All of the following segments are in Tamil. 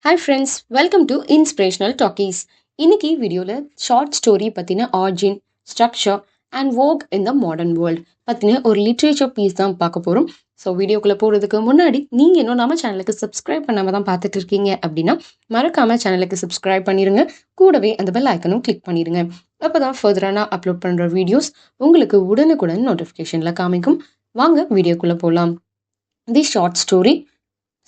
Hi friends, welcome to Inspirational Talkies. இன்னைக்கு வீடியோல ஷார்ட் ஸ்டோரி பத்தின origin, structure and vogue in the modern world பத்தின ஒரு லிட்ரேச்சர் பீஸ் தான் பார்க்க போறோம். ஸோ வீடியோக்குள்ள போறதுக்கு முன்னாடி நீங்க இன்னும் நம்ம சேனலுக்கு சப்ஸ்கிரைப் பண்ணாம தான் பார்த்துட்டு இருக்கீங்க அப்படின்னா மறக்காம சேனலுக்கு சப்ஸ்கிரைப் பண்ணிருங்க. கூடவே அந்த பெல் ஐக்கனும் கிளிக் பண்ணிருங்க. அப்பதான் ஃபர்தரா நான் அப்லோட் பண்ற வீடியோஸ் உங்களுக்கு உடனுக்குடன் நோட்டிஃபிகேஷன்ல காமிக்கும். வாங்க வீடியோக்குள்ள போலாம். தி ஷார்ட் ஸ்டோரி.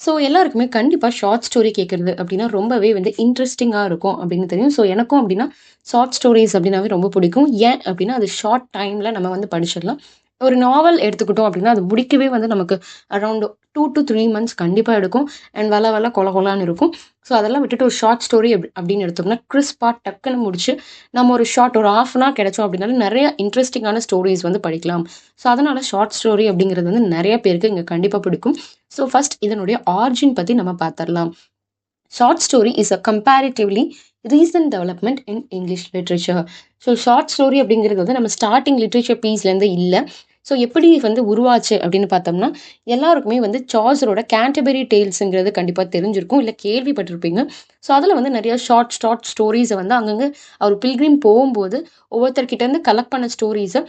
ஸோ எல்லாருக்குமே கண்டிப்பாக ஷார்ட் ஸ்டோரி கேட்குறது அப்படின்னா ரொம்பவே வந்து இன்ட்ரெஸ்டிங்காக இருக்கும் அப்படின்னு தெரியும். ஸோ எனக்கும் அப்படின்னா ஷார்ட் ஸ்டோரிஸ் அப்படின்னாவே ரொம்ப பிடிக்கும். ஏன் அப்படின்னா அது ஷார்ட் டைமில் நம்ம வந்து படிச்சிடலாம். ஒரு நாவல் எடுத்துக்கிட்டோம் அப்படின்னா அது முடிக்கவே வந்து நமக்கு அரௌண்ட் 2 to 3 months கண்டிப்பாக எடுக்கும். அண்ட் வள கொல கொலான்னு இருக்கும். ஸோ அதெல்லாம் விட்டுட்டு ஒரு ஷார்ட் ஸ்டோரி அப்படின்னு எடுத்தோம்னா கிறிஸ்பாக டக்குன்னு முடிச்சு நம்ம ஒரு ஷார்ட் ஒரு half an hour கிடைச்சோம் அப்படின்னாலும் நிறைய இன்ட்ரெஸ்டிங்கான ஸ்டோரிஸ் வந்து படிக்கலாம். ஸோ அதனால ஷார்ட் ஸ்டோரி அப்படிங்கிறது வந்து நிறைய பேருக்கு இங்கே கண்டிப்பாக பிடிக்கும். ஸோ ஃபர்ஸ்ட் இதனுடைய ஆரிஜின் பற்றி நம்ம பார்த்துடலாம். Short story is a comparatively recent development in English literature. So short story அப்படிங்கிறது வந்து நம்ம ஸ்டார்டிங் லிட்ரேச்சர் பீஸ்லேருந்து இல்லை. ஸோ எப்படி வந்து உருவாச்சு அப்படின்னு பார்த்தோம்னா எல்லாருக்குமே வந்து சார்ஸரோட கேண்டபரி டேல்ஸுங்கிறது கண்டிப்பாக தெரிஞ்சிருக்கும், இல்லை கேள்விப்பட்டிருப்பீங்க. ஸோ அதில் வந்து நிறைய ஷார்ட் ஸ்டோரிஸை வந்து அங்கங்கே அவர் பில்கிரிம் போகும்போது ஒவ்வொருத்தர்கிட்டேருந்து கலெக்ட் பண்ண ஸ்டோரிஸை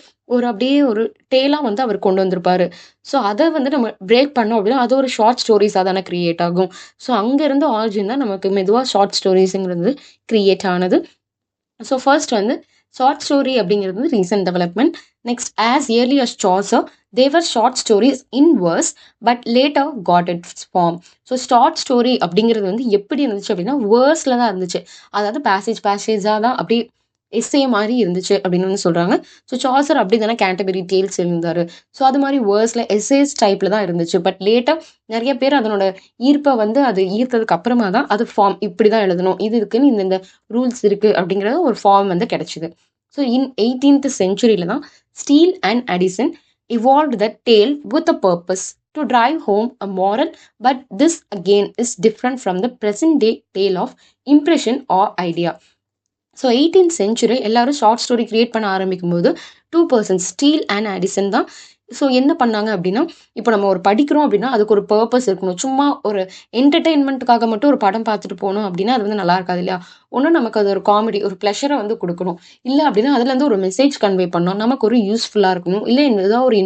அப்படியே ஒரு டேலாக வந்து அவர் கொண்டு வந்திருப்பாரு. ஸோ அதை வந்து நம்ம பிரேக் பண்ணோம் அப்படின்னா அது ஒரு ஷார்ட் ஸ்டோரிஸாக தானே கிரியேட் ஆகும். ஸோ அங்கேருந்து ஆரிஜின் தான் நமக்கு மெதுவாக ஷார்ட் ஸ்டோரிஸுங்கிறது கிரியேட் ஆனது. ஸோ ஃபர்ஸ்ட் வந்து ஷார்ட் ஸ்டோரி அப்படிங்கிறது வந்து recent development. Next as early as Chaucer there were short stories in verse but later got its form. So short story அப்படிங்கிறது வந்து எப்படி இருந்துச்சு அப்படின்னா வேர்ஸில் தான் இருந்துச்சு. அதாவது பேசேஜாக தான் அப்படி எஸ்ஏ மாதிரி இருந்துச்சு அப்படின்னு வந்து சொல்கிறாங்க. ஸோ சார்ஸர் அப்படி தானே கேண்டபரி டேல்ஸ் இருந்தார். ஸோ அது மாதிரி வேர்ஸில் எஸ்ஏஸ் டைப்பில் தான் இருந்துச்சு. பட் லேட்டாக நிறைய பேர் அதனோட ஈர்ப்பை வந்து அது ஈர்த்ததுக்கு அப்புறமா தான் அது ஃபார்ம் இப்படி தான் எழுதணும், இது இருக்குன்னு இந்த ரூல்ஸ் இருக்குது அப்படிங்கிறது ஒரு ஃபார்ம் வந்து கிடைச்சிது. ஸோ இன் 18th century தான் Steele and Addison evolved the tale with a purpose to drive home a moral, but this again is different from the present day tale of impression or idea. So 18th century எல்லாரும் ஷார்ட் ஸ்டோரி கிரியேட் பண்ண ஆரம்பிக்கும் போது 2 persons ஸ்டீல் அண்ட் அடிசன் தான். ஸோ என்ன பண்ணாங்க அப்படின்னா இப்போ நம்ம ஒரு படிக்கிறோம் அப்படின்னா அதுக்கு ஒரு பர்பஸ் இருக்கணும். சும்மா ஒரு என்டர்டெயின்மெண்ட்டுக்காக மட்டும் ஒரு படம் பார்த்துட்டு போகணும் அப்படின்னா அது வந்து நல்லா இருக்காது இல்லையா. ஒன்றும் நமக்கு அது ஒரு காமெடி ஒரு ப்ளஷரை வந்து கொடுக்கணும். இல்லை அப்படின்னா அதுலேருந்து ஒரு மெசேஜ் கன்வே பண்ணணும், நமக்கு ஒரு யூஸ்ஃபுல்லாக இருக்கணும், இல்லை ஏதாவது ஒரு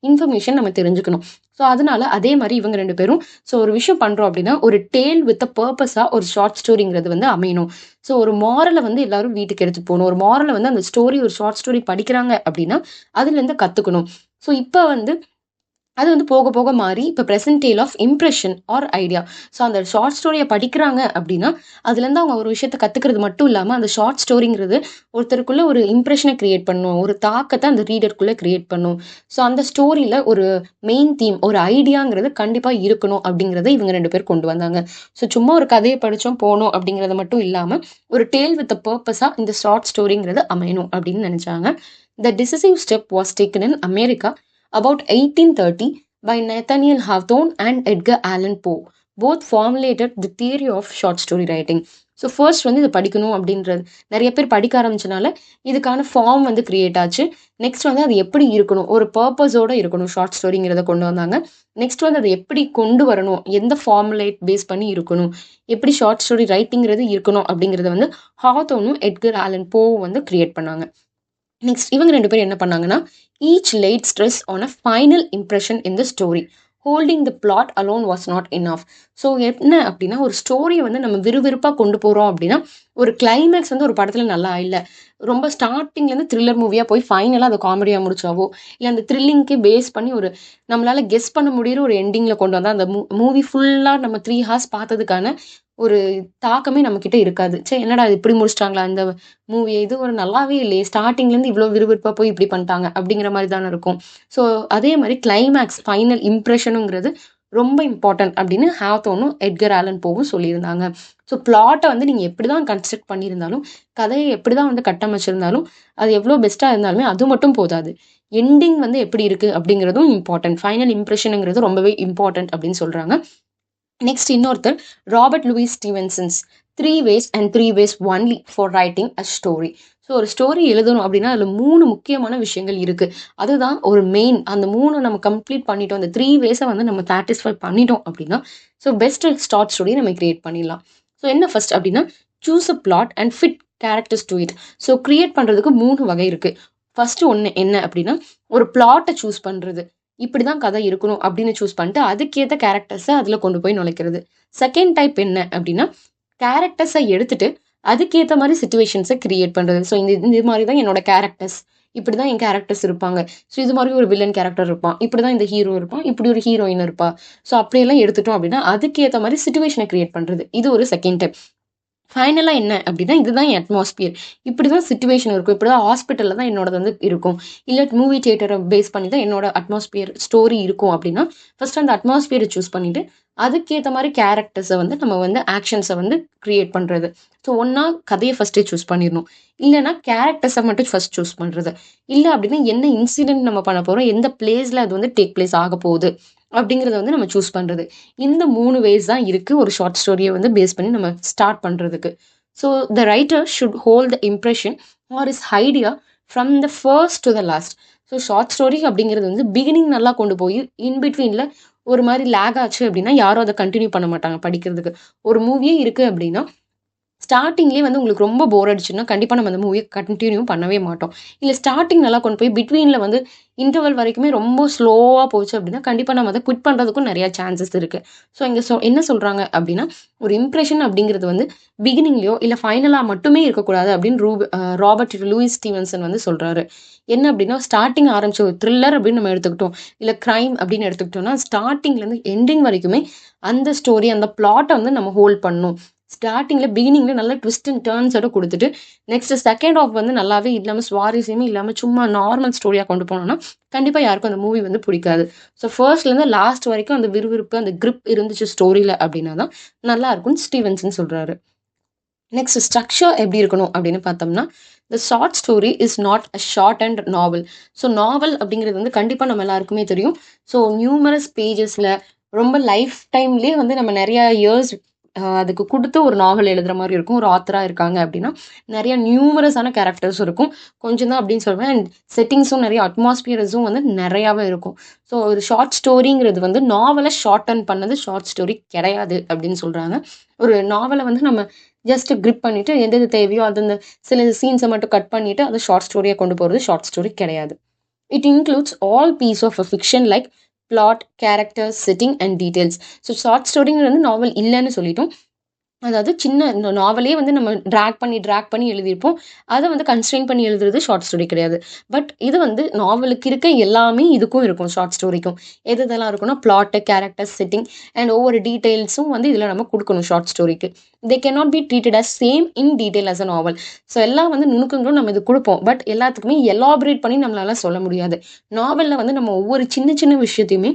இன்ஃபர்மேஷன் நம்ம தெரிஞ்சுக்கணும். ஸோ அதனால அதே மாதிரி இவங்க 2 பேரும் ஸோ ஒரு விஷயம் பண்ணுறோம் அப்படின்னா ஒரு டேல் வித் அ பர்பஸாக ஒரு ஷார்ட் ஸ்டோரிங்கிறது வந்து அமையணும். ஸோ ஒரு மாரலை வந்து எல்லாரும் வீட்டுக்கு எடுத்துட்டு போகணும். ஒரு மாரலை வந்து அந்த ஸ்டோரி ஒரு ஷார்ட் ஸ்டோரி படிக்கிறாங்க அப்படின்னா அதுலேருந்து கற்றுக்கணும். ஸோ இப்போ வந்து அது வந்து போக போக மாறி இப்போ present tale of impression or idea. So அந்த ஷார்ட் ஸ்டோரியை படிக்கிறாங்க அப்படின்னா அதுலேருந்து அவங்க ஒரு விஷயத்தை கற்றுக்கிறது மட்டும் இல்லாமல் அந்த ஷார்ட் ஸ்டோரிங்கிறது ஒருத்தருக்குள்ள ஒரு இம்ப்ரெஷனை கிரியேட் பண்ணும், ஒரு தாக்கத்தை அந்த ரீடருக்குள்ளே கிரியேட் பண்ணும். ஸோ அந்த ஸ்டோரியில் ஒரு மெயின் தீம் ஒரு ஐடியாங்கிறது கண்டிப்பாக இருக்கணும் அப்படிங்கிறத இவங்க 2 பேர் கொண்டு வந்தாங்க. ஸோ சும்மா ஒரு கதையை படித்தோம் போனோம் அப்படிங்கிறது மட்டும் இல்லாமல் ஒரு டேல் வித் பர்பஸாக இந்த ஷார்ட் ஸ்டோரிங்கிறது அமையணும் அப்படின்னு நினச்சாங்க. The decisive step was taken in America about 1830 by Nathaniel Hawthorne and Edgar Allan Poe. Both formulated the theory of short story writing. So first வந்து இதை படிக்கணும் அப்படின்றது நிறைய பேர் படிக்க ஆரம்பிச்சனால இதுக்கான ஃபார்ம் வந்து கிரியேட் ஆச்சு. நெக்ஸ்ட் வந்து அது எப்படி இருக்கணும், ஒரு பர்பஸோட இருக்கணும் ஷார்ட் ஸ்டோரிங்கிறத கொண்டு வந்தாங்க. நெக்ஸ்ட் வந்து அதை எப்படி கொண்டு வரணும், எந்த ஃபார்முலேட் பேஸ் பண்ணி இருக்கணும், எப்படி ஷார்ட் ஸ்டோரி ரைட்டிங்கிறது இருக்கணும் அப்படிங்கிறத வந்து ஹாத்தோனும் எட்கர் ஆலன் போவும் வந்து கிரியேட் பண்ணாங்க. நெக்ஸ்ட் இவங்க 2 பேரும் என்ன பண்ணாங்கன்னா each laid stress on a final impression in the story. Holding the plot alone was not enough. So என்ன அப்படின்னா ஒரு ஸ்டோரியை வந்து நம்ம விறுவிறுப்பாக கொண்டு போகிறோம் அப்படின்னா ஒரு கிளைமேக்ஸ் வந்து ஒரு படத்தில் நல்லா இல்லை, ரொம்ப ஸ்டார்டிங்லேருந்து த்ரில்லர் மூவியாக போய் ஃபைனலாக அதை காமெடியாக முடிச்சாவோ இல்லை அந்த த்ரில்லிங்க்கு பேஸ் பண்ணி ஒரு நம்மளால் கெஸ் பண்ண முடிகிற ஒரு எண்டிங்கில் கொண்டு வந்தால் அந்த மூவி ஃபுல்லாக நம்ம 3 hours பார்த்ததுக்கான ஒரு தாக்கமே நம்மக்கிட்ட இருக்காது. சே என்னடா இது இப்படி முடிச்சிட்டாங்களா இந்த மூவியை, இது ஒரு நல்லாவே இல்லையே, ஸ்டார்டிங்லேருந்து இவ்வளோ விறுவிறுப்பாக போய் இப்படி பண்ணிட்டாங்க அப்படிங்கிற மாதிரி தானே இருக்கும். ஸோ அதே மாதிரி கிளைமேக்ஸ் ஃபைனல் இம்ப்ரெஷனுங்கிறது ரொம்ப இம்பார்ட்டன்ட் அப்படின்னு ஹாத்தோனும் எட்கர் ஆலன் போவும் சொல்லியிருந்தாங்க. ஸோ பிளாட்டை வந்து நீங்கள் எப்படி தான் கன்ஸ்ட்ரக்ட் பண்ணியிருந்தாலும் கதையை எப்படி தான் வந்து கட்டமைச்சிருந்தாலும் அது எவ்வளோ பெஸ்ட்டாக இருந்தாலுமே அது மட்டும் போதாது, எண்டிங் வந்து எப்படி இருக்குது அப்படிங்கிறதும் இம்பார்ட்டன்ட். ஃபைனல் இம்ப்ரெஷனுங்கிறது ரொம்பவே இம்பார்ட்டன்ட் அப்படின்னு சொல்கிறாங்க. நெக்ஸ்ட் இன்னொருத்தர் Robert Lewis ஸ்டீவன்சன்ஸ் 3 ways and 3 ways only for writing a story. So ஒரு ஸ்டோரி எழுதணும் அப்படின்னா அதில் 3 முக்கியமான விஷயங்கள் இருக்குது. அதுதான் ஒரு மெயின். அந்த 3 நம்ம கம்ப்ளீட் பண்ணிட்டோம். அந்த 3 வேஸை வந்து நம்ம சாட்டிஸ்ஃபை பண்ணிட்டோம் அப்படின்னா ஸோ பெஸ்ட் ஷார்ட் ஸ்டோரி நம்ம கிரியேட் பண்ணிடலாம். ஸோ என்ன ஃபர்ஸ்ட் அப்படின்னா choose a plot and fit characters to it. So create பண்ணுறதுக்கு 3 வகை இருக்குது. ஃபர்ஸ்ட் ஒன்று என்ன அப்படின்னா ஒரு பிளாட்டை சூஸ் பண்ணுறது. இப்படிதான் கதை இருக்கணும் அப்படின்னு சூஸ் பண்ணிட்டு அதுக்கேற்ற கேரக்டர்ஸை அதில் கொண்டு போய் நுழைக்கிறது. செகண்ட் டைப் என்ன அப்படின்னா கேரக்டர்ஸை எடுத்துட்டு அதுக்கேற்ற மாதிரி சுச்சுவேஷன்ஸை கிரியேட் பண்ணுறது. ஸோ இந்த மாதிரி தான் என்னோட கேரக்டர்ஸ், இப்படி தான் என் கேரக்டர்ஸ் இருப்பாங்க. ஸோ இது மாதிரி ஒரு வில்லன் கேரக்டர் இருப்பான், இப்படி தான் இந்த ஹீரோ இருப்பான், இப்படி ஒரு ஹீரோயின் இருப்பா. ஸோ அப்படியெல்லாம் எடுத்துட்டோம் அப்படின்னா அதுக்கேற்ற மாதிரி சுச்சுவேஷனை கிரியேட் பண்ணுறது. இது ஒரு செகண்ட் டைப். ஃபைனலாக என்ன அப்படின்னா இதுதான் என் அட்மாஸ்பியர், இப்படி தான் சுச்சுவேஷன் இருக்கும், இப்படி தான் ஹாஸ்பிட்டலில் தான் என்னோட வந்து இருக்கும், இல்லை மூவி தியேட்டரை பேஸ் பண்ணி தான் என்னோட அட்மாஸ்பியர் ஸ்டோரி இருக்கும் அப்படின்னா ஃபர்ஸ்ட் அந்த அட்மாஸ்பியரை சூஸ் பண்ணிட்டு அதுக்கேற்ற மாதிரி கேரக்டர்ஸை வந்து நம்ம வந்து ஆக்ஷன்ஸை வந்து கிரியேட் பண்ணுறது. ஸோ ஒன்றா கதையை ஃபஸ்ட்டே சூஸ் பண்ணிடணும், இல்லைனா கேரக்டர்ஸை மட்டும் ஃபர்ஸ்ட் சூஸ் பண்ணுறது. இல்லை அப்படின்னா என்ன இன்சிடென்ட் நம்ம பண்ண போகிறோம், எந்த பிளேஸில் அது வந்து டேக் பிளேஸ் ஆக போகுது அப்படிங்கிறத வந்து நம்ம சூஸ் பண்ணுறது. இந்த 3 வேஸ் தான் இருக்குது ஒரு ஷார்ட் ஸ்டோரியை வந்து பேஸ் பண்ணி நம்ம ஸ்டார்ட் பண்ணுறதுக்கு. So the writer should hold the impression or is idea from the first to the last. So short story அப்படிங்கிறது வந்து பிகினிங் நல்லா கொண்டு போய் இன்பிட்வீனில் ஒரு மாதிரி லேக் ஆச்சு அப்படின்னா யாரும் அதை கண்டினியூ பண்ண மாட்டாங்க படிக்கிறதுக்கு. ஒரு மூவியே இருக்குது அப்படின்னா ஸ்டார்டிங்லேயே வந்து உங்களுக்கு ரொம்ப போர் அடிச்சுன்னா கண்டிப்பாக நம்ம அந்த மூவியை கண்டினியூ பண்ணவே மாட்டோம். இல்லை ஸ்டார்டிங் நல்லா கொண்டு போய் பிட்வீனில் வந்து இன்டர்வல் வரைக்குமே ரொம்ப ஸ்லோவாக போச்சு அப்படின்னா கண்டிப்பாக நம்ம அதை குவிட் பண்ணுறதுக்கும் நிறையா சான்சஸ் இருக்குது. ஸோ இங்கே என்ன சொல்கிறாங்க அப்படின்னா ஒரு இம்ப்ரெஷன் அப்படிங்கிறது வந்து பிகினிங்லேயோ இல்லை ஃபைனலாக மட்டுமே இருக்கக்கூடாது அப்படின்னு ராபர்ட் லூயிஸ் ஸ்டீவன்சன் வந்து சொல்கிறாரு. என்ன அப்படின்னா ஸ்டார்டிங் ஆரம்பிச்ச ஒரு த்ரில்லர் அப்படின்னு நம்ம எடுத்துக்கிட்டோம், இல்லை க்ரைம் அப்படின்னு எடுத்துக்கிட்டோம்னா ஸ்டார்டிங்லேருந்து எண்டிங் வரைக்குமே அந்த ஸ்டோரி அந்த பிளாட்டை வந்து நம்ம ஹோல்ட் பண்ணணும். ஸ்டார்டிங்கில் பிகினிங்கில் நல்ல ட்விஸ்ட் அண்ட் டேர்ன்ஸோட கொடுத்துட்டு நெக்ஸ்ட் செகண்ட் ஆஃப் வந்து நல்லாவே இல்லாமல் சுவாரஸ்யமே இல்லாமல் சும்மா நார்மல் ஸ்டோரியாக கொண்டு போனோம்னா கண்டிப்பாக யாருக்கும் அந்த மூவி வந்து பிடிக்காது. ஸோ ஃபர்ஸ்ட்லேருந்து லாஸ்ட் வரைக்கும் அந்த விறுவிறுப்பு அந்த கிரிப் இருந்துச்சு ஸ்டோரியில் அப்படின்னா தான் நல்லா இருக்கும்னு ஸ்டீவன்சன் சொல்கிறாரு. நெக்ஸ்ட் ஸ்ட்ரக்சர் எப்படி இருக்கணும் அப்படின்னு பார்த்தோம்னா the short story is not a short and novel. So novel அப்படிங்கிறது வந்து கண்டிப்பாக நம்ம எல்லாருக்குமே தெரியும். ஸோ நியூமரஸ் பேஜஸில் ரொம்ப லைஃப் டைம்லேயே வந்து நம்ம நிறையா இயர்ஸ் அதுக்கு கொடுத்து ஒரு நாவல் எழுதுகிற மாதிரி இருக்கும். ஒரு ஆத்தராக இருக்காங்க அப்படின்னா நிறைய நியூமரஸான கேரக்டர்ஸ் இருக்கும், கொஞ்சம் தான் அப்படின்னு சொல்லுவேன். அண்ட் செட்டிங்ஸும் நிறைய அட்மாஸ்பியர்ஸும் வந்து நிறையாவே இருக்கும். ஸோ ஒரு ஷார்ட் ஸ்டோரிங்கிறது வந்து நாவலை ஷார்ட் பண்ணது ஷார்ட் ஸ்டோரி கிடையாது அப்படின்னு சொல்கிறாங்க. ஒரு நாவலை வந்து நம்ம ஜஸ்ட் கிரிப் பண்ணிவிட்டு எது தேவையோ அது அந்த சில சீன்ஸை மட்டும் கட் பண்ணிவிட்டு அதை ஷார்ட் ஸ்டோரியாக கொண்டு போகிறது ஷார்ட் ஸ்டோரி கிடையாது. It includes all piece of a fiction like plot, characters, setting and details. So short ஸ்டோரிங்கிறது வந்து நாவல் இல்லைன்னு சொல்லிட்டோம். அதாவது சின்ன நாவலே வந்து நம்ம ட்ராக் பண்ணி எழுதியிருப்போம், அதை வந்து கன்ஸ்ட்ரெயின் பண்ணி எழுதுறது ஷார்ட் ஸ்டோரி கிடையாது. பட் இது வந்து நாவலுக்கு இருக்க எல்லாமே இதுக்கும் இருக்கும், ஷார்ட் ஸ்டோரிக்கும். எதெல்லாம் இருக்குன்னா பிளாட்டு, கேரக்டர்ஸ், செட்டிங் அண்ட் ஒவ்வொரு டீட்டெயில்ஸும் வந்து இதில் நம்ம கொடுக்கணும் ஷார்ட் ஸ்டோரிக்கு. They cannot be treated as same in detail as a novel. So எல்லாம் வந்து நுணுக்கங்களும் நம்ம இது கொடுப்போம், பட் எல்லாத்துக்குமே எலாபரேட் பண்ணி நம்மளால சொல்ல முடியாது. நாவலில் வந்து நம்ம ஒவ்வொரு சின்ன சின்ன விஷயத்தையுமே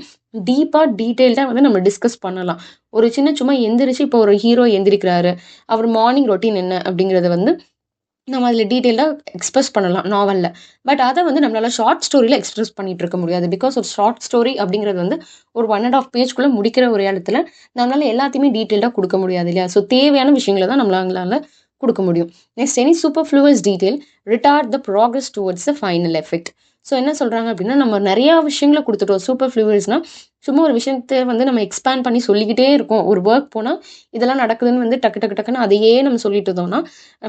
டீப்பாக டீட்டெயில்டாக வந்து நம்ம டிஸ்கஸ் பண்ணலாம். ஒரு சின்ன சும்மா எந்திரிச்சு இப்போ ஒரு ஹீரோ எந்திரிக்கிறாரு, அவர் மார்னிங் ரொட்டீன் என்ன அப்படிங்கிறத வந்து நம்ம அதில் டீட்டெயிலாக எக்ஸ்பிரஸ் பண்ணலாம் நாவலில். பட் அதை வந்து நம்மளால் ஷார்ட் ஸ்டோரியில் எக்ஸ்பிரஸ் பண்ணிட்டு இருக்க முடியாது. பிகாஸ் ஒரு ஷார்ட் ஸ்டோரி அப்படிங்கிறது வந்து ஒரு 1.5 பேஜ்குள்ளே முடிக்கிற ஒரு இடத்துல நம்மளால் எல்லாத்தையுமே டீட்டெயிலாக கொடுக்க முடியாது இல்லையா. ஸோ தேவையான விஷயங்களை தான் நம்மளால கொடுக்க முடியும். Next any superfluous detail retard the progress towards the final effect. So என்ன சொல்கிறாங்க அப்படின்னா நம்ம நிறையா விஷயங்களை கொடுத்துட்டோம். சூப்பர்ஃப்ளூவஸ்னால் சும்மா ஒரு விஷயத்தை வந்து நம்ம எக்ஸ்பேண்ட் பண்ணி சொல்லிக்கிட்டே இருக்கோம். ஒரு ஒர்க் போனால் இதெல்லாம் நடக்குதுன்னு வந்து டக்குன்னு அதையே நம்ம சொல்லிட்டு இருந்தோம்னா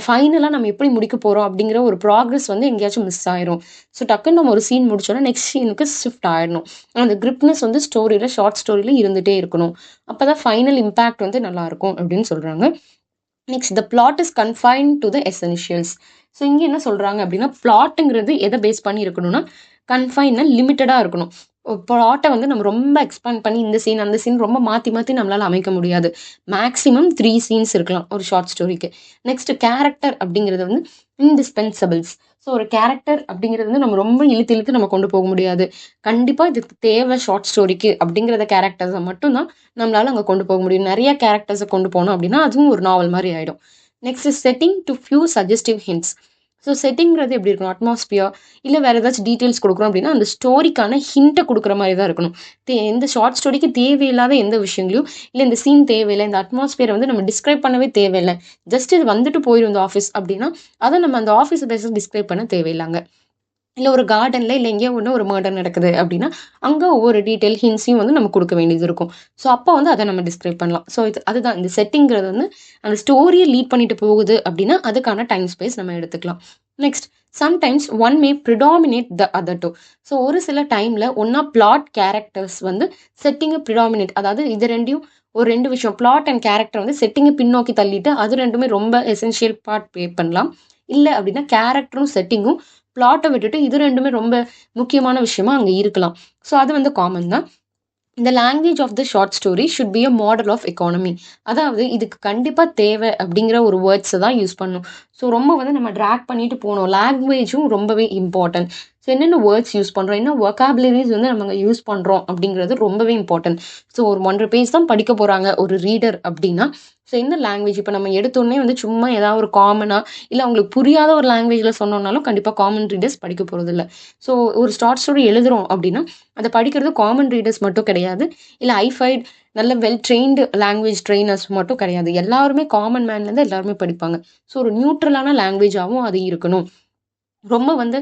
ஃபைனலாக நம்ம எப்படி முடிக்க போகிறோம் அப்படிங்கிற ஒரு ப்ராக்ரஸ் வந்து எங்கேயாச்சும் மிஸ் ஆயிரும். ஸோ டக்குன்னு நம்ம ஒரு சீன் முடிச்சோன்னா நெக்ஸ்ட் சீனுக்கு ஷிஃப்ட் ஆயிடணும். அந்த கிரிப்னஸ் வந்து ஸ்டோரியில் ஷார்ட் ஸ்டோரியில் இருந்துகிட்டே இருக்கணும். அப்போ தான் ஃபைனல் இம்பேக்ட் வந்து நல்லாயிருக்கும் அப்படின்னு சொல்கிறாங்க. Next the plot is confined to the essentials. So இங்கே என்ன சொல்கிறாங்க அப்படின்னா பிளாட்டுங்கிறது எதை பேஸ் பண்ணி இருக்கணும்னா கன்ஃபைன்னா லிமிட்டடாக இருக்கணும். பிளாட்டை வந்து நம்ம ரொம்ப எக்ஸ்பேண்ட் பண்ணி இந்த சீன் அந்த சீன் ரொம்ப மாற்றி நம்மளால் அமைக்க முடியாது. மேக்ஸிமம் 3 சீன்ஸ் இருக்கலாம் ஒரு ஷார்ட் ஸ்டோரிக்கு. நெக்ஸ்ட் கேரக்டர் அப்படிங்கிறது வந்து இன்டிஸ்பென்சபிள்ஸ். ஸோ ஒரு கேரக்டர் அப்படிங்கிறது வந்து நம்ம ரொம்ப இழுத்து நம்ம கொண்டு போக முடியாது. கண்டிப்பாக இதுக்கு தேவை ஷார்ட் ஸ்டோரிக்கு அப்படிங்கிறத கேரக்டர்ஸை மட்டும்தான் நம்மளால் அங்கே கொண்டு போக முடியும். நிறைய கேரக்டர்ஸை கொண்டு போனோம் அப்படின்னா அதுவும் ஒரு நாவல் மாதிரி ஆகிடும். Next setting to few suggestive hints. So செட்டிங்கிறது எப்படி இருக்கணும், அட்மாஸ்பியர் இல்லை வேறு ஏதாச்சும் டீட்டெயில்ஸ் கொடுக்குறோம் அப்படின்னா அந்த ஸ்டோரிக்கான ஹிண்ட்டை கொடுக்குற மாதிரி தான் இருக்கணும். எந்த ஷார்ட் ஸ்டோரிக்கு தேவையில்லாத எந்த விஷயங்களையும் இல்லை இந்த சீன் தேவையில்லை, இந்த அட்மாஸ்பியரை வந்து நம்ம டிஸ்கிரைப் பண்ணவே தேவையில்லை, ஜஸ்ட் இது வந்துட்டு போயிடும் இந்த ஆஃபீஸ் அப்படின்னா அதை நம்ம அந்த ஆஃபீஸ் பேஸஸ் டிஸ்கிரைப் பண்ண தேவையில்லைங்க. இல்லை ஒரு கார்டனில் இல்லை எங்கேயோ ஒன்று ஒரு மர்டர் நடக்குது அப்படின்னா அங்கே ஒவ்வொரு டீட்டெயில் ஹின்ஸையும் வந்து நம்ம கொடுக்க வேண்டியது இருக்கும். ஸோ அப்போ வந்து அதை நம்ம டிஸ்கிரைப் பண்ணலாம். ஸோ அதுதான் இந்த செட்டிங்கிறது வந்து அந்த ஸ்டோரியை லீட் பண்ணிட்டு போகுது அப்படின்னா அதுக்கான டைம் ஸ்பேஸ் நம்ம எடுத்துக்கலாம். Next, sometimes one may predominate the other two. So ஒரு சில டைமில் ஒன்றா பிளாட் கேரக்டர்ஸ் வந்து செட்டிங்கை ப்ரிடாமினேட், அதாவது இது ரெண்டையும் ஒரு ரெண்டு விஷயம் பிளாட் அண்ட் கேரக்டர் வந்து செட்டிங்கை பின்னோக்கி தள்ளிட்டு அது ரெண்டுமே ரொம்ப எசென்ஷியல் பார்ட் ப்ளே பண்ணலாம். இல்லை அப்படின்னா கேரக்டரும் செட்டிங்கும் பிளாட்டை விட்டுட்டு இது ரெண்டுமே ரொம்ப முக்கியமான விஷயமா அங்கே இருக்கலாம். ஸோ அது வந்து காமன் தான். இந்த language of the short story should be a model of economy. அதாவது இதுக்கு கண்டிப்பாக தேவை அப்படிங்கிற ஒரு வேர்ட்ஸை தான் யூஸ் பண்ணணும். ஸோ ரொம்ப வந்து நம்ம ட்ராக் பண்ணிட்டு போகணும். லாங்குவேஜும் ரொம்பவே இம்பார்ட்டன்ட். ஸோ என்னென்ன வேர்ட்ஸ் யூஸ் பண்ணுறோம், என்ன ஒக்காபுலரிஸ் வந்து நம்ம யூஸ் பண்ணுறோம் அப்படிங்கிறது ரொம்பவே இம்பார்ட்டன்ட். ஸோ ஒரு 100 பேஜ் தான் படிக்க போகிறாங்க ஒரு ரீடர் அப்படின்னா ஸோ எந்த லாங்குவேஜ் இப்போ நம்ம எடுத்தோடனே வந்து சும்மா ஏதாவது ஒரு காமனாக இல்லை அவங்களுக்கு புரியாத ஒரு லாங்குவேஜில் சொன்னோம்னாலும் கண்டிப்பாக காமன் ரீடர்ஸ் படிக்க போகிறது இல்லை. ஸோ ஒரு ஷார்ட் ஸ்டோரி எழுதுகிறோம் அப்படின்னா அதை படிக்கிறது காமன் ரீடர்ஸ் மட்டும் கிடையாது, இல்லை ஐஃபைட் நல்ல வெல் ட்ரெயின்டு லாங்குவேஜ் ட்ரெயினர்ஸ் மட்டும் கிடையாது. எல்லாருமே காமன் மேன்லேருந்து எல்லாருமே படிப்பாங்க. ஸோ ஒரு நியூட்ரலான லாங்குவேஜாகவும் அது இருக்கணும். ரொம்ப வந்து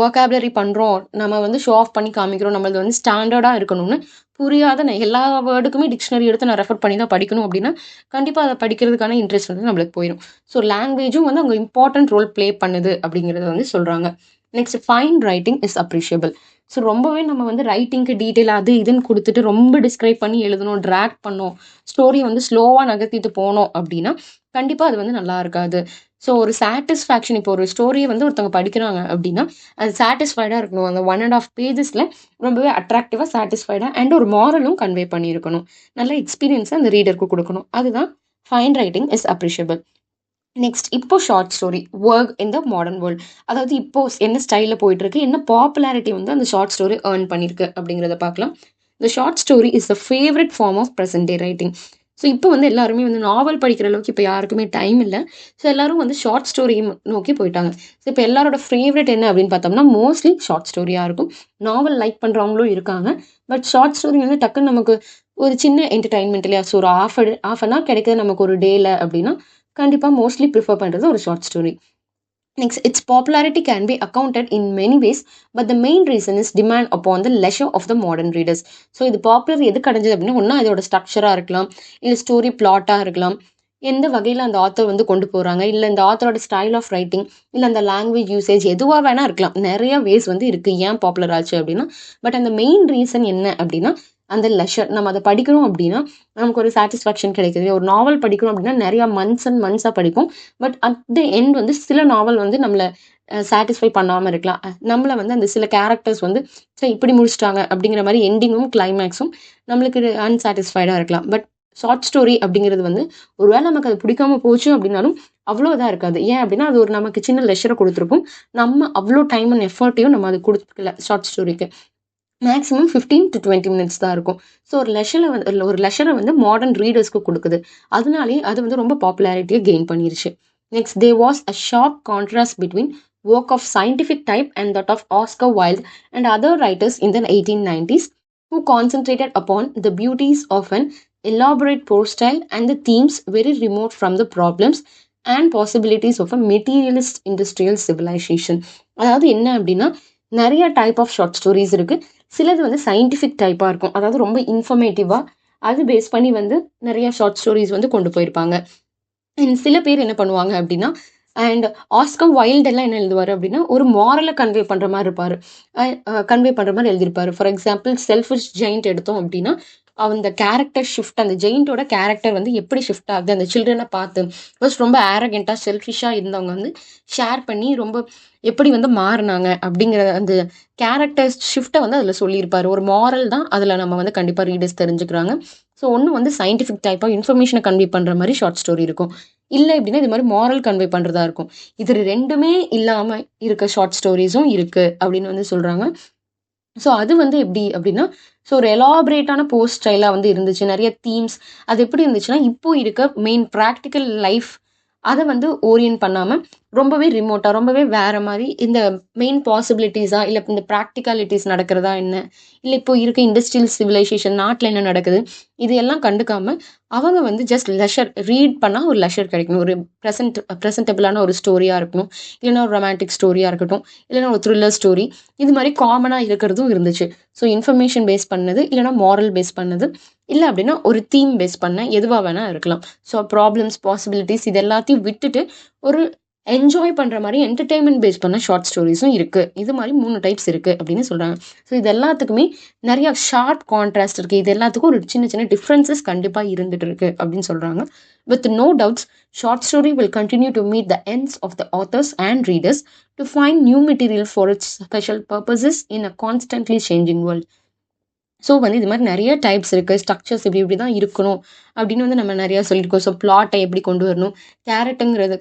ஒக்காபுலரி பண்ணுறோம், நம்ம வந்து ஷோ ஆஃப் பண்ணி காமிக்கிறோம், நம்மளது வந்து ஸ்டாண்டர்டாக இருக்கணும்னு புரியாத எல்லா வேர்டுக்குமே டிக்ஷனரி எடுத்து நான் ரெஃபர் பண்ணி தான் படிக்கணும் அப்படின்னா கண்டிப்பாக அதை படிக்கிறதுக்கான இன்ட்ரெஸ்ட் வந்து நம்மளுக்கு போயிடும். ஸோ லாங்குவேஜும் வந்து அங்கே இம்பார்ட்டன்ட் ரோல் ப்ளே பண்ணுது அப்படிங்கிறத வந்து சொல்கிறாங்க. Next, fine writing is appreciable. So ரொம்பவே நம்ம வந்து ரைட்டிங்க்கு டீட்டெயில் அது இதுன்னு கொடுத்துட்டு ரொம்ப டிஸ்கிரைப் பண்ணி எழுதணும், ட்ராக் பண்ணோம், ஸ்டோரி வந்து ஸ்லோவாக நகர்த்திட்டு போனோம் அப்படின்னா கண்டிப்பாக அது வந்து நல்லா இருக்காது. ஸோ ஒரு சாட்டிஸ்ஃபேக்ஷன், இப்போ ஒரு ஸ்டோரியை வந்து ஒருத்தவங்க படிக்கிறாங்க அப்படின்னா அது சாட்டிஸ்ஃபைடாக இருக்கணும். அந்த 1.5 பேஜஸில் ரொம்பவே அட்ராக்டிவாக சாட்டிஸ்ஃபைடாக அண்ட் ஒரு மாரலும் கன்வே பண்ணியிருக்கணும். நல்ல எக்ஸ்பீரியன்ஸை அந்த ரீடருக்கு கொடுக்கணும். அதுதான் fine writing is appreciable. Next, இப்போ short story work in the modern world. அதாவது இப்போ என்ன ஸ்டைலில் போயிட்டு இருக்கு, என்ன பாப்புலாரிட்டி வந்து அந்த ஷார்ட் ஸ்டோரி ஏர்ன் பண்ணியிருக்கு அப்படிங்கிறத பார்க்கலாம். இந்த short story is the favourite form of present day writing. So இப்போ வந்து எல்லாருமே வந்து நாவல் படிக்கிற அளவுக்கு இப்போ யாருக்குமே டைம் இல்லை. ஸோ எல்லாரும் வந்து ஷார்ட் ஸ்டோரி நோக்கி போயிட்டாங்க. ஸோ இப்போ எல்லாரோட ஃபேவரட் என்ன அப்படின்னு பார்த்தோம்னா மோஸ்ட்லி ஷார்ட் ஸ்டோரியாக இருக்கும். நாவல் லைக் பண்ணுறவங்களும் இருக்காங்க. பட் ஷார்ட் ஸ்டோரி வந்து டக்குன்னு நமக்கு ஒரு சின்ன என்டர்டைன்மெண்ட் இல்லையா. ஸோ ஒரு ஆஃப் அன் ஹவர் கிடைக்குது நமக்கு ஒரு டேல அப்படின்னா கண்டிப்பாக மோஸ்ட்லி ப்ரிஃபர் பண்ணுறது ஒரு short story. Next, its popularity can be accounted in many ways, but the main reason is demand upon the leisure of the modern readers. So இது பாப்புலர் எது கிடைஞ்சது அப்படின்னா ஒன்றா இதோட ஸ்ட்ரக்சராக இருக்கலாம், இல்லை ஸ்டோரி பிளாட்டாக இருக்கலாம், எந்த வகையில் அந்த ஆத்தர் வந்து கொண்டு போகிறாங்க, இல்லை இந்த ஆத்தரோட ஸ்டைல் ஆஃப் ரைட்டிங், இல்லை அந்த லாங்குவேஜ் யூசேஜ் எதுவாக வேணா இருக்கலாம். நிறைய வேஸ் வந்து இருக்குது ஏன் பாப்புலர் ஆச்சு அப்படின்னா. பட் அந்த மெயின் ரீசன் என்ன அப்படின்னா அந்த லெஷர். நம்ம அதை படிக்கிறோம் அப்படின்னா நமக்கு ஒரு சாட்டிஸ்ஃபேக்ஷன் கிடைக்குது. ஒரு நாவல் படிக்கிறோம் அப்படின்னா நிறையா மந்த்ஸ் அண்ட் மந்த்ஸாக படிப்போம். பட் அட் த எண்ட் வந்து சில நாவல் வந்து நம்மளை சாட்டிஸ்ஃபை பண்ணாமல் இருக்கலாம். நம்மளை வந்து அந்த சில கேரக்டர்ஸ் வந்து சரி இப்படி முடிச்சிட்டாங்க அப்படிங்கிற மாதிரி எண்டிங்கும் கிளைமேக்ஸும் நம்மளுக்கு அன்சாட்டிஸ்ஃபைடாக இருக்கலாம். பட் ஷார்ட் ஸ்டோரி அப்படிங்கிறது வந்து ஒருவேளை நமக்கு அது பிடிக்காம போச்சு அப்படின்னாலும் அவ்வளோ இதாக இருக்காது. ஏன் அப்படின்னா அது ஒரு நமக்கு சின்ன லெஷரை கொடுத்துருப்போம். நம்ம அவ்வளோ டைம் அண்ட் எஃபர்ட்டையும் நம்ம அது கொடுக்கல. ஷார்ட் ஸ்டோரிக்கு மேக்ஸிமம் 15 to 20 மினிட்ஸ் தான் இருக்கும். ஸோ ஒரு லெஷரை வந்து மாடர்ன் ரீடர்ஸ்க்கு கொடுக்குது. அதனாலே அது வந்து ரொம்ப பாப்புலாரிட்டியை கெயின் பண்ணிருச்சு. Next, there was a sharp contrast between work of scientific type and that of Oscar Wilde and other writers in the 1890s who concentrated upon the beauties of an elaborate prose style and the themes very remote from the problems and possibilities of a materialist industrial civilization. அதாவது என்ன அப்படின்னா நிறைய டைப் ஆஃப் ஷார்ட் ஸ்டோரிஸ் இருக்குது. சிலது வந்து சயின்டிஃபிக் டைப்பாக இருக்கும், அதாவது ரொம்ப இன்ஃபர்மேட்டிவாக அது பேஸ் பண்ணி வந்து நிறைய ஷார்ட் ஸ்டோரிஸ் வந்து கொண்டு போயிருப்பாங்க. சில பேர் என்ன பண்ணுவாங்க அப்படின்னா அண்ட் ஆஸ்கர் வைல்டெல்லாம் என்ன எழுதுவார் அப்படின்னா ஒரு மாரலை கன்வே பண்ணுற மாதிரி இருப்பார், கன்வே பண்ணுற மாதிரி எழுதியிருப்பார். ஃபார் எக்ஸாம்பிள் செல்ஃபிஷ் ஜெயிண்ட் எடுத்தோம் அப்படின்னா அந்த கேரக்டர் ஷிஃப்ட், அந்த ஜெயிண்டோட கேரக்டர் வந்து எப்படி ஷிஃப்ட் ஆகுது அந்த சில்ட்ரனை பார்த்து ஃபர்ஸ்ட் ரொம்ப ஆரகெண்ட்டாக செல்ஃபிஷாக இருந்தவங்க வந்து ஷேர் பண்ணி ரொம்ப எப்படி வந்து மாறினாங்க அப்படிங்கிற அந்த கேரக்டர் ஷிஃப்ட்டை வந்து அதில் சொல்லியிருப்பார். ஒரு மாரல் தான் அதில் நம்ம வந்து கண்டிப்பாக ரீடர்ஸ் தெரிஞ்சுக்கிறாங்க. ஸோ ஒன்று வந்து சயின்டிஃபிக் டைப்பாக இன்ஃபர்மேஷனை கன்வே பண்ணுற மாதிரி ஷார்ட் ஸ்டோரி இருக்கும், இல்லை அப்படின்னா இது மாதிரி மாரல் கன்வே பண்ணுறதா இருக்கும். இது ரெண்டுமே இல்லாமல் இருக்க ஷார்ட் ஸ்டோரிஸும் இருக்குது அப்படின்னு வந்து சொல்கிறாங்க. ஸோ அது வந்து எப்படி அப்படின்னா ஸோ ஒரு எலாபரேட்டான போஸ்ட் ஸ்டைலாக வந்து இருந்துச்சு, நிறைய தீம்ஸ். அது எப்படி இருந்துச்சுன்னா இப்போ இருக்க மெயின் ப்ராக்டிக்கல் லைஃப் அதை வந்து ஓரியன்ட் பண்ணாமல் ரொம்பவே ரிமோட்டாக ரொம்பவே வேறு மாதிரி இந்த மெயின் பாசிபிலிட்டிஸா இல்லை இந்த ப்ராக்டிகாலிட்டிஸ் நடக்கிறதா என்ன, இல்லை இப்போ இருக்க இண்டஸ்ட்ரியல் சிவிலைசேஷன் நாட்டில் என்ன நடக்குது, இது எல்லாம் கண்டுக்காம அவங்க வந்து ஜஸ்ட் லெஷர் ரீட் பண்ணால் ஒரு லெஷர் கிடைக்கணும், ஒரு ப்ரெசன்டபிளான ஒரு ஸ்டோரியாக இருக்கணும், இல்லைன்னா ஒரு ரொமான்டிக் ஸ்டோரியாக இருக்கட்டும், இல்லைன்னா ஒரு த்ரில்லர் ஸ்டோரி, இது மாதிரி காமனாக இருக்கிறதும் இருந்துச்சு. ஸோ இன்ஃபர்மேஷன் பேஸ் பண்ணது, இல்லைன்னா மாரல் பேஸ் பண்ணது, இல்லை அப்படின்னா ஒரு தீம் பேஸ் பண்ண எதுவாக வேணால் இருக்கலாம். ஸோ ப்ராப்ளம்ஸ், பாசிபிலிட்டிஸ் இது எல்லாத்தையும் விட்டுட்டு ஒரு என்ஜாய் பண்ணுற மாதிரி என்டர்டெயின்மெண்ட் பேஸ் பண்ண ஷார்ட் ஸ்டோரிஸும் இருக்குது. இது மாதிரி 3 டைப்ஸ் இருக்குது அப்படின்னு சொல்கிறாங்க. ஸோ இது எல்லாத்துக்குமே நிறையா ஷார்ப் கான்ட்ராஸ்ட் இருக்குது. இது எல்லாத்துக்கும் ஒரு சின்ன சின்ன டிஃப்ரென்சஸ் கண்டிப்பாக இருந்துட்டு இருக்கு அப்படின்னு சொல்கிறாங்க. With no doubts, short story will continue to meet the ends of the authors and readers to find new material for its special purposes in a constantly changing world. So வந்து இது மாதிரி நிறைய டைப்ஸ் இருக்குது, ஸ்ட்ரக்சர்ஸ் இப்படி தான் இருக்கணும் அப்படின்னு வந்து நம்ம நிறையா சொல்லியிருக்கோம். ஸோ பிளாட்டை எப்படி கொண்டு வரணும்,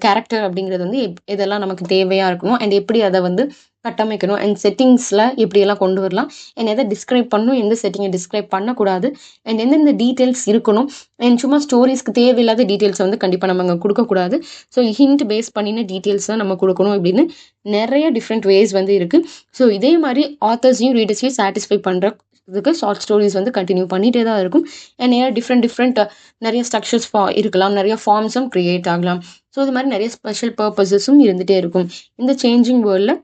கேரக்டர் அப்படிங்கிறது வந்து இதெல்லாம் நமக்கு தேவையாக இருக்கணும், அண்ட் எப்படி அதை வந்து கட்டமைக்கணும், அண்ட் செட்டிங்ஸில் எப்படியெல்லாம் கொண்டு வரலாம், அண்ட் எதை டிஸ்கிரைப் பண்ணணும், எந்த செட்டிங்கை டிஸ்கிரைப் பண்ணக்கூடாது, அண்ட் எந்தெந்த டீட்டெயில்ஸ் இருக்கணும், அண்ட் சும்மா ஸ்டோரிஸ்க்கு தேவையில்லாத டீட்டெயில்ஸை வந்து கண்டிப்பாக நம்ம அங்கே கொடுக்கக்கூடாது. ஸோ ஹிண்ட் பேஸ் பண்ணின டீட்டெயில்ஸ் தான் நம்ம கொடுக்கணும் அப்படின்னு நிறைய டிஃப்ரெண்ட் வேஸ் வந்து இருக்குது. ஸோ இதே மாதிரி ஆத்தர்ஸையும் ரீடர்ஸையும் சாட்டிஸ்ஃபை பண்ணுற இதுக்கு ஷார்ட் ஸ்டோரிஸ் வந்து கண்டினியூ பண்ணிகிட்டே தான் இருக்கும். அண்ட் நிறைய டிஃப்ரெண்ட் நிறைய ஸ்ட்ரக்சர்ஸ் இருக்கலாம், நிறைய ஃபார்ம்ஸும் க்ரியேட் ஆகலாம். ஸோ இது மாதிரி நிறைய ஸ்பெஷல் பர்பஸஸும் இருந்துகிட்டே இருக்கும் இந்த சேஞ்சிங் வேர்ல்டில்.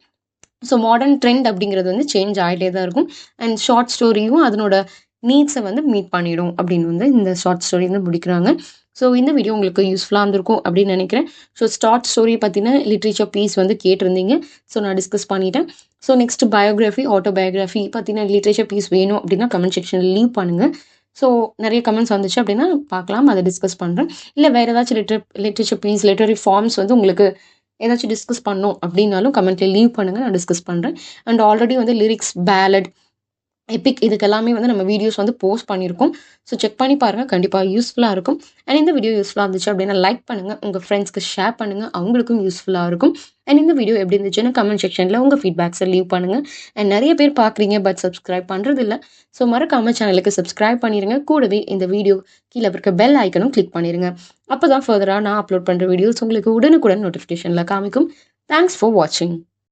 ஸோ மாடர்ன் ட்ரெண்ட் அப்படிங்கிறது வந்து சேஞ்ச் ஆகிட்டே தான் இருக்கும், அண்ட் ஷார்ட் ஸ்டோரியும் அதனோட நீட்ஸை வந்து மீட் பண்ணிடும் அப்படின்னு வந்து இந்த ஷார்ட் ஸ்டோரி வந்து முடிக்கிறாங்க. ஸோ இந்த வீடியோ உங்களுக்கு யூஸ்ஃபுல்லாக இருந்திருக்கும் அப்படின்னு நினைக்கிறேன். ஸோ ஷார்ட் ஸ்டோரி பற்றின லிட்ரேச்சர் பீஸ் வந்து கேட்டிருந்தீங்க, ஸோ நான் டிஸ்கஸ் பண்ணிட்டேன். ஸோ நெக்ஸ்ட் பயோகிராஃபி, ஆட்டோபயோகிராஃபி பற்றின லிட்ரேச்சர் பீஸ் வேணும் அப்படின்னா கமெண்ட் செக்ஷனில் லீவ் பண்ணுங்கள். ஸோ நிறைய கமெண்ட்ஸ் வந்துச்சு அப்படின்னா பார்க்கலாம், அதை டிஸ்கஸ் பண்ணுறேன். இல்லை வேறு ஏதாச்சும் லிட்ரேச்சர் பீஸ், லிட்டரரி ஃபார்ம்ஸ் வந்து உங்களுக்கு ஏதாச்சும் டிஸ்கஸ் பண்ணணும் அப்படின்னாலும் கமெண்ட்டில் லீவ் பண்ணுங்கள், நான் டிஸ்கஸ் பண்ணுறேன். அண்ட் ஆல்ரெடி வந்து லிரிக்ஸ், பேலட், எபிக் இதுக்கு எல்லாமே வந்து நம்ம வீடியோஸ் வந்து போஸ்ட் பண்ணியிருக்கோம். ஸோ செக் பண்ணி பாருங்கள், கண்டிப்பாக யூஸ்ஃபுல்லாக இருக்கும். அண்ட் இந்த வீடியோ யூஸ்ஃபுல்லாக இருந்துச்சு அப்படின்னா லைக் பண்ணுங்கள், உங்கள் ஃப்ரெண்ட்ஸ்க்கு ஷேர் பண்ணுங்கள், அவங்களுக்கும் யூஸ்ஃபுல்லாக இருக்கும். அண்ட் இந்த வீடியோ எப்படி இருந்துச்சுன்னு கமெண்ட் செக்ஷனில் உங்கள் ஃபீட்பேக்ஸை லீவ் பண்ணுங்கள். அண்ட் நிறைய பேர் பார்க்குறீங்க பட் சப்ஸ்கிரைப் பண்ணுறது இல்லை. ஸோ மறக்காமல் சேனலுக்கு சப்ஸ்கிரைப் பண்ணிடுங்க. கூடவே இந்த வீடியோ கீழே இருக்க பெல் ஐக்கனும் கிளிக் பண்ணிடுங்க. அப்போ தான் ஃபர்தராக நான் அப்லோட் பண்ணுற வீடியோஸ் உங்களுக்கு உடனுக்குடன் நோட்டிஃபிகேஷனில் காமிக்கும். தேங்க்ஸ் ஃபார் வாட்சிங்.